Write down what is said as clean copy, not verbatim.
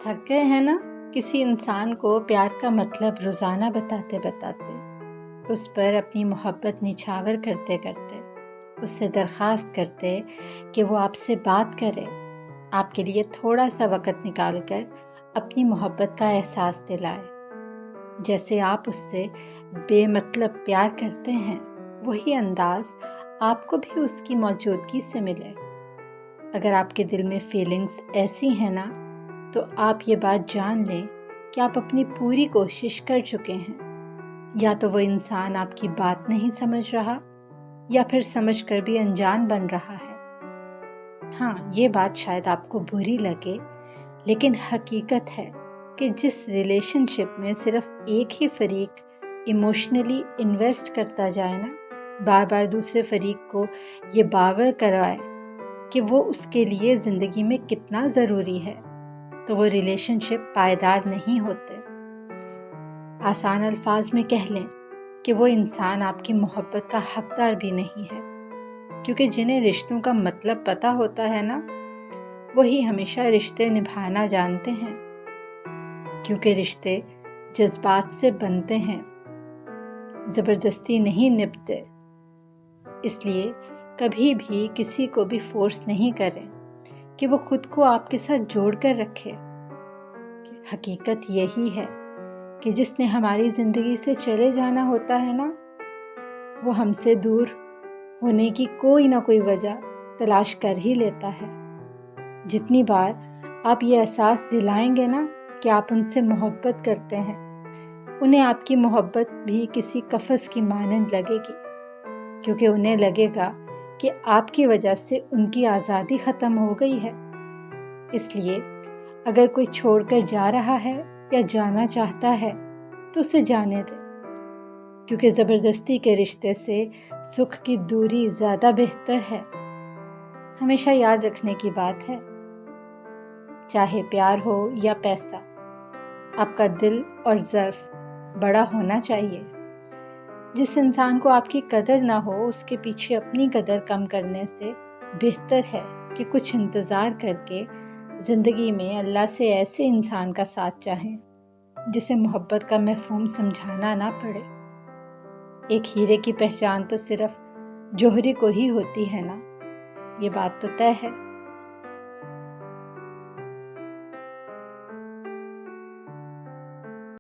تھک گئے ہیں نا کسی انسان کو پیار کا مطلب روزانہ بتاتے بتاتے، اس پر اپنی محبت نچھاور کرتے کرتے، اس سے درخواست کرتے کہ وہ آپ سے بات کرے، آپ کے لیے تھوڑا سا وقت نکال کر اپنی محبت کا احساس دلائے۔ جیسے آپ اس سے بے مطلب پیار کرتے ہیں، وہی انداز آپ کو بھی اس کی موجودگی سے ملے۔ اگر آپ کے دل میں فیلنگز ایسی ہیں نا، تو آپ یہ بات جان لیں کہ آپ اپنی پوری کوشش کر چکے ہیں۔ یا تو وہ انسان آپ کی بات نہیں سمجھ رہا، یا پھر سمجھ کر بھی انجان بن رہا ہے۔ ہاں، یہ بات شاید آپ کو بری لگے، لیکن حقیقت ہے کہ جس ریلیشن شپ میں صرف ایک ہی فریق ایموشنلی انویسٹ کرتا جائے نا، بار بار دوسرے فریق کو یہ باور کروائے کہ وہ اس کے لیے زندگی میں کتنا ضروری ہے، تو وہ ریلیشن شپ پائیدار نہیں ہوتے۔ آسان الفاظ میں کہہ لیں کہ وہ انسان آپ کی محبت کا حقدار بھی نہیں ہے، کیونکہ جنہیں رشتوں کا مطلب پتہ ہوتا ہے نا، وہی ہمیشہ رشتے نبھانا جانتے ہیں، کیونکہ رشتے جذبات سے بنتے ہیں، زبردستی نہیں نبھتے۔ اس لیے کبھی بھی کسی کو بھی فورس نہیں کریں کہ وہ خود کو آپ کے ساتھ جوڑ کر رکھے۔ حقیقت یہی ہے کہ جس نے ہماری زندگی سے چلے جانا ہوتا ہے نا، وہ ہم سے دور ہونے کی کوئی نہ کوئی وجہ تلاش کر ہی لیتا ہے۔ جتنی بار آپ یہ احساس دلائیں گے نا کہ آپ ان سے محبت کرتے ہیں، انہیں آپ کی محبت بھی کسی قفس کی مانند لگے گی، کیونکہ انہیں لگے گا کہ آپ کی وجہ سے ان کی آزادی ختم ہو گئی ہے۔ اس لیے اگر کوئی چھوڑ کر جا رہا ہے یا جانا چاہتا ہے تو اسے جانے دے، کیونکہ زبردستی کے رشتے سے سکھ کی دوری زیادہ بہتر ہے۔ ہمیشہ یاد رکھنے کی بات ہے، چاہے پیار ہو یا پیسہ، آپ کا دل اور ظرف بڑا ہونا چاہیے۔ جس انسان کو آپ کی قدر نہ ہو، اس کے پیچھے اپنی قدر کم کرنے سے بہتر ہے کہ کچھ انتظار کر کے زندگی میں اللہ سے ایسے انسان کا ساتھ چاہیں جسے محبت کا مفہوم سمجھانا نہ پڑے۔ ایک ہیرے کی پہچان تو صرف جوہری کو ہی ہوتی ہے نا، یہ بات تو طے ہے۔